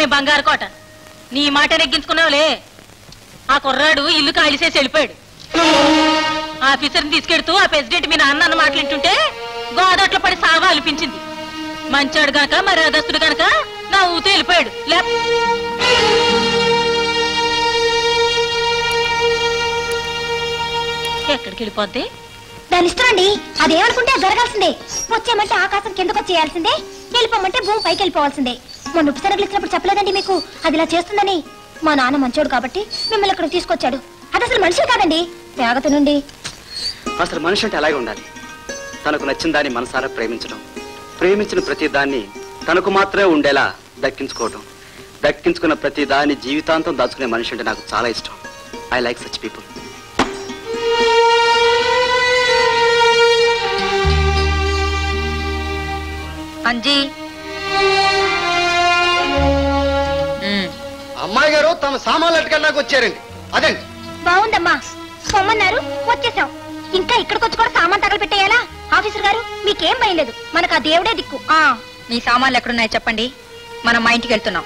నీ బంగారు కోట. నీ మాట నెగ్గించుకున్నావులే. ఆ కుర్రాడు ఇల్లు కాలిసేసి వెళ్ళిపోయాడు. ఆఫీసర్ని తీసుకెడుతూ ఆ ప్రెసిడెంట్ మీ నాన్న అన్న మాటలింటుంటే గోదట్లో పడి సావా అనిపించింది. మంచాడు గనక మర్యాదస్తుడు గనక నా ఊతో వెళ్ళిపోయాడు. ఎక్కడికి వెళ్ళిపోద్ది? దాని ఇష్టం అండి. అదేమనుకుంటే జరగాల్సిందే. వచ్చేయమంటే ఆకాశం కిందకు వచ్చేయాల్సిందే, వెళ్ళిపోమంటే భూమి పైకి వెళ్ళిపోవాల్సిందే. మొన్న ఉపసరగలు ఇచ్చినప్పుడు చెప్పలేదండి మీకు అది ఇలా చేస్తుందని? మా నాన్న మంచోడు కాబట్టి మిమ్మల్ని ఇక్కడ తీసుకొచ్చాడు. అది అసలు మనిషి కాదండి, త్యాగత నుండి. అసలు మనిషి అంటే అలాగే ఉండాలి. తనకు నచ్చిన దాన్ని మనసారా ప్రేమించడం, ప్రేమించిన ప్రతి దాన్ని తనకు మాత్రమే ఉండేలా దక్కించుకోవడం, దక్కించుకున్న ప్రతి దాన్ని జీవితాంతం దాచుకునే మనిషి అంటే నాకు చాలా ఇష్టం. I like such people. Anji, అమ్మాయి గారు తమ సామాన్లు అట్టుకెళ్ళడానికి వచ్చారండి. అదండి. బాగుందమ్మా, పొమ్మన్నారు వచ్చేసాం. ఇంకా ఇక్కడికి వచ్చి కూడా సామాన్ తగలు పెట్టేయాలా? ఆఫీసర్ గారు మీకేం భయం లేదు, మనకు ఆ దేవుడే దిక్కు. మీ సామాన్లు ఎక్కడున్నాయి చెప్పండి, మనం మా ఇంటికి వెళ్తున్నాం.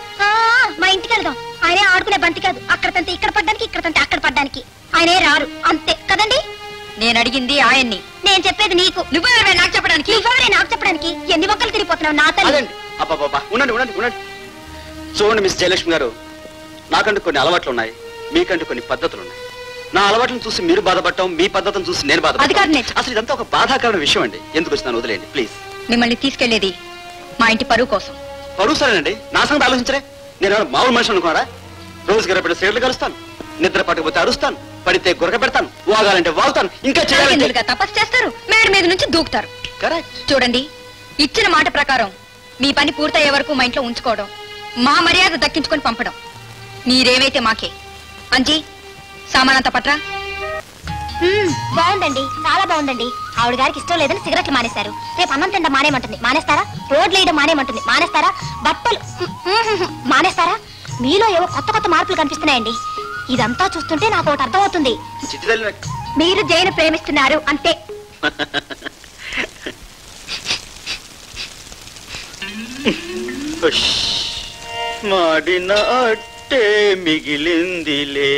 మా ఇంటికి వెళ్దాం. ఆయనే ఆడుకునే బంతి కాదు, అక్కడ తంతే ఇక్కడ పడ్డానికి, ఇక్కడ తంతే అక్కడ పడ్డానికి. ఆయనే రారు, అంతే కదండి. నేను అడిగింది ఆయన్ని, నేను చెప్పేది నీకు. నువ్వెవరే నాకు చెప్పడానికి? నువ్వెవరే నాకు చెప్పడానికి? ఎన్ని మొక్కలు తిరిగిపోతున్నావు నా తల్లి. అబ్బాబ్బా, ఉండండి ఉండండి ఉండండి. చూడండి మిస్ జయలక్ష్మి గారు, నాకంటూ కొన్ని అలవాట్లు ఉన్నాయి, మీకంటూ కొన్ని పద్ధతులు ఉన్నాయి. నా అలవాట్లను చూసి మీరు బాధపడటం, మీ పద్ధతిని చూసి నేను బాధపడతాను. అసలు ఇదంతా ఒక బాధాకరమైన విషయం అండి. ఎందుకు వచ్చినాను వదిలేండి ప్లీజ్. మిమ్మల్ని తీసుకెళ్లేది మా ఇంటి పరువు కోసం. పరువు సరేనండి, నా సంగతి ఆలోచించరే. నేను మామూలు మనిషి అనుకున్నారా? రోజు గడపడే సేర్లు కలుస్తాను, నిద్ర పట్టకపోతే అరుస్తాను, పడితే గురక పెడతాను, వాగాలంటే వాగుతాను, ఇంకా చేయాలి. తపస్సు చేస్తారు, మేడ మీద నుంచి దూకుతారు. చూడండి, ఇచ్చిన మాట ప్రకారం మీ పని పూర్తయ్యే వరకు మా ఇంట్లో ఉంచుకోవడం, మా మర్యాద దక్కించుకొని పంపడం, మీరేమైతే మాకే. అంజీ, సామానంతా పట్రా. బాగుందండి, చాలా బాగుందండి. ఆవిడ గారికి ఇష్టం లేదని సిగరెట్లు మానేశారు. రేపు అన్నం తిండ మానేమంటుంది, మానేస్తారా? రోడ్లు వేయడం మానేమంటుంది, మానేస్తారా? బట్టలు మానేస్తారా? మీలో ఏవో కొత్త కొత్త మార్పులు కనిపిస్తున్నాయండి. ఇదంతా చూస్తుంటే నాకు ఒకటి అర్థమవుతుంది, మీరు జైలు ప్రేమిస్తున్నారు అంతే. మాడిన అట్టే మిగిలిందిలే,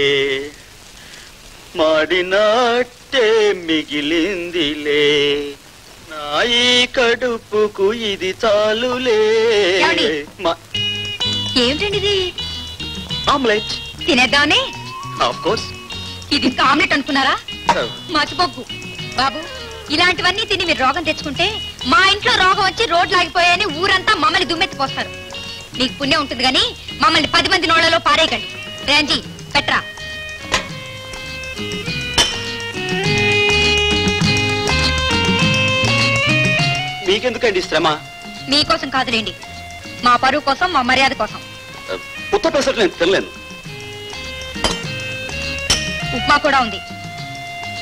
మాడిన అట్టే మిగిలిందిలే, నాయి కడుపుకు ఇది చాలులే. ఏమిటండి ఆమ్లెట్ తినేద్దామనే? Of course. ఇది ఆమ్లెట్ అనుకున్నారా? మర్చిపోకు బాబు, ఇలాంటివన్నీ తిని మీరు రోగం తెచ్చుకుంటే మా ఇంట్లో రోగం వచ్చి రోడ్లు ఆగిపోయాయని ఊరంతా మమ్మల్ని దుమ్మెత్తిపోస్తారు. మీకు పుణ్యం ఉంటుంది గాని మమ్మల్ని 10 మంది నోళ్లలో పారేయకండి. Range Petra. మీకెందుకండి శ్రమ? మీకోసం కాదులేండి, మా పరువు కోసం, మా మర్యాద కోసం. ఉత్త పెసరట్లు నేను తినలేను. ఉప్మా కూడా ఉంది,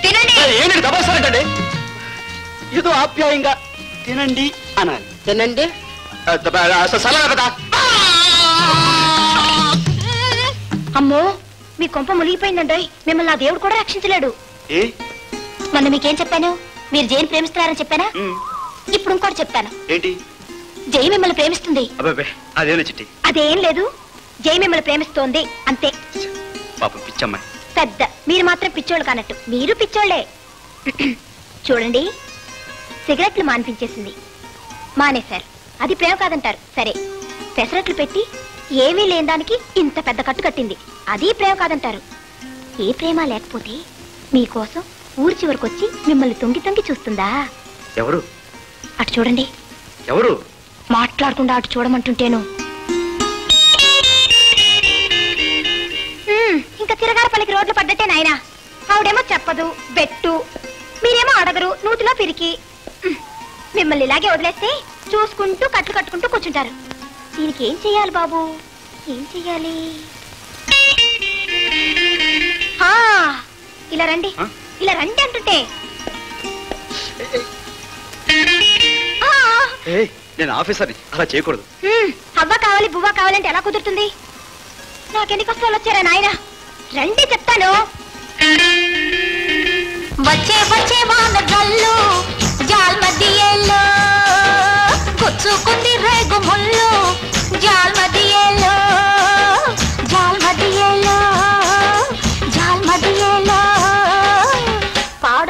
తినండి. ఏంటి దబాసారంటండి? ఏదో ఆప్యాయంగా తినండి అనాలి. తినండి. అమ్మో, మీ కొంప మునిగిపోయిందండి. మిమ్మల్ని నా దేవుడు కూడా రక్షించలేడు. మొన్న మీకేం చెప్పాను? మీరు జైని ప్రేమిస్తున్నారని చెప్పానా? ఇప్పుడు ఇంకోటి చెప్తాను. ఏంటి? జై మిమ్మల్ని ప్రేమిస్తుంది. అదేనా చిట్టి? అదేం లేదు, జై మిమ్మల్ని ప్రేమిస్తోంది అంతే. పాపం పిచ్చమ్మాయి. పెద్ద మీరు మాత్రం పిచ్చోళ్ళు కానట్టు. మీరు పిచ్చోళ్లే. చూడండి, సిగరెట్లు మానిపించేసింది, మానేశారు. అది ప్రేమ కాదంటారు. సరే, పెసరట్లు పెట్టి ఏమీ లేని దానికి ఇంత పెద్ద కట్టు కట్టింది, అది ప్రేమ కాదంటారు. ఏ ప్రేమ లేకపోతే మీకోసం ఊరి చివరికి వచ్చి మిమ్మల్ని తొంగి తొంగి చూస్తుందా? ఎవరు? అటు చూడండి. ఎవరు? మాట్లాడకుండా అటు చూడమంటుంటేను. ఇంకా తిరగారపల్లికి రోడ్లు పడ్డట్టే నాయనా. ఆవిడేమో చెప్పదు, బెట్టు, మీరేమో అడగరు, నూతిలో పిరికి. మిమ్మల్ని ఇలాగే వదిలేస్తే చూసుకుంటూ కట్లు కట్టుకుంటూ కూర్చుంటారు. దీనికి ఏం చెయ్యాలి బాబు, ఏం చెయ్యాలి? ఇలా రండి, ఇలా రండి అంటుంటే. నేను ఆఫీసర్ని, అలా చేయకూడదు. అవ్వ కావాలి బువ్వ కావాలంటే ఎలా కుదురుతుంది? నాకెన్ని కష్టాలు వచ్చారా నాయన. రండి చెప్తాను. వచ్చే వచ్చే వాన గల్లు జాల్ మధ్యలో గుచ్చుకుంది రేగు ముళ్ళు, జాల్ మధ్యలో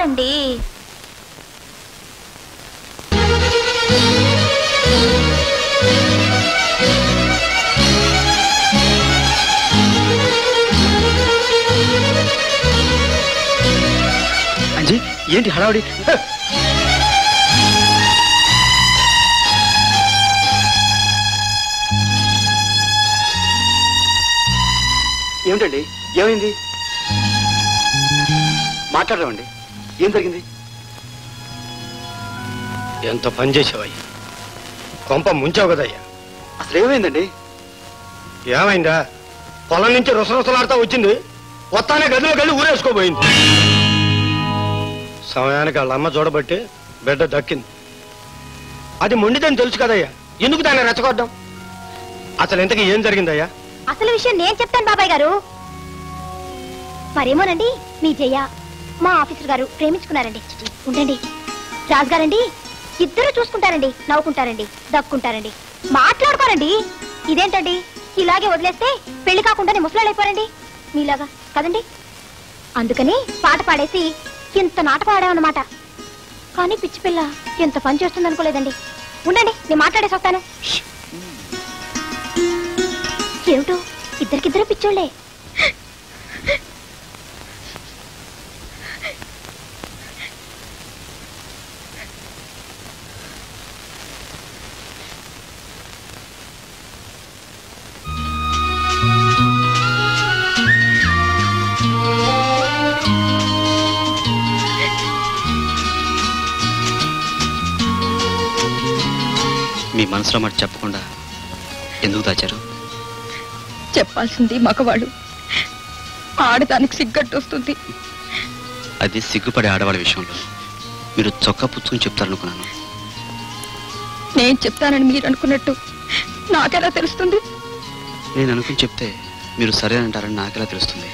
అండి. అంజీ ఏంటి హడావుడి? ఏమిటండి, ఏమైంది? మాట్లాడమండి, ఏం జరిగింది? ఎంత పని చేసావయ్యా, కొంప ముంచావు కదయ్యా. అసలు ఏమైందండి? ఏమైందా? పొలం నుంచి రుసరుసలాడుతూ వచ్చింది, వస్తానే గదిలోకి వెళ్ళి ఊరేసుకోబోయింది. సమయానికి వాళ్ళ అమ్మ చూడబట్టి బిడ్డ దక్కింది. అది మొండిదని తెలుసు కదయ్యా, ఎందుకు దాన్ని రెచ్చగొద్దాం? అసలు ఇంతకీ ఏం జరిగిందయ్యా? అసలు విషయం నేను చెప్తాను బాబాయ్ గారు. మరేమోనండి, మీ జయ మా ఆఫీసర్ గారు ప్రేమించుకున్నారండి. ఉండండి రాజుగారండి, ఇద్దరు చూసుకుంటారండి, నవ్వుకుంటారండి, దక్కుంటారండి, మాట్లాడుకోరండి. ఇదేంటండి, ఇలాగే వదిలేస్తే పెళ్లి కాకుండానే ముసలాళ్ళైపోరండి మీలాగా కదండి. అందుకని పాట పాడేసి ఇంత నాటకం ఆడామన్నమాట. కానీ పిచ్చి పిల్ల ఎంత పని చేస్తుంది అనుకోలేదండి. ఉండండి, నేను మాట్లాడేసి వస్తాను. ఏమిటో ఇద్దరికిద్దరు పిచ్చోళ్లే. మీ మనసులో మాట చెప్పకుండా ఎందుకు దాచారు? చెప్పాల్సింది మగవాళ్ళు, ఆడదానికి సిగ్గట్టు వస్తుంది. అది సిగ్గుపడే ఆడవాళ్ళ విషయంలో మీరు చొక్కా పుచ్చుకుని చెప్తారనుకున్నాను. నేను చెప్తానని మీరు అనుకున్నట్టు నాకెలా తెలుస్తుంది? నేను అనుకుని చెప్తే మీరు సరే అంటారని నాకెలా తెలుస్తుంది?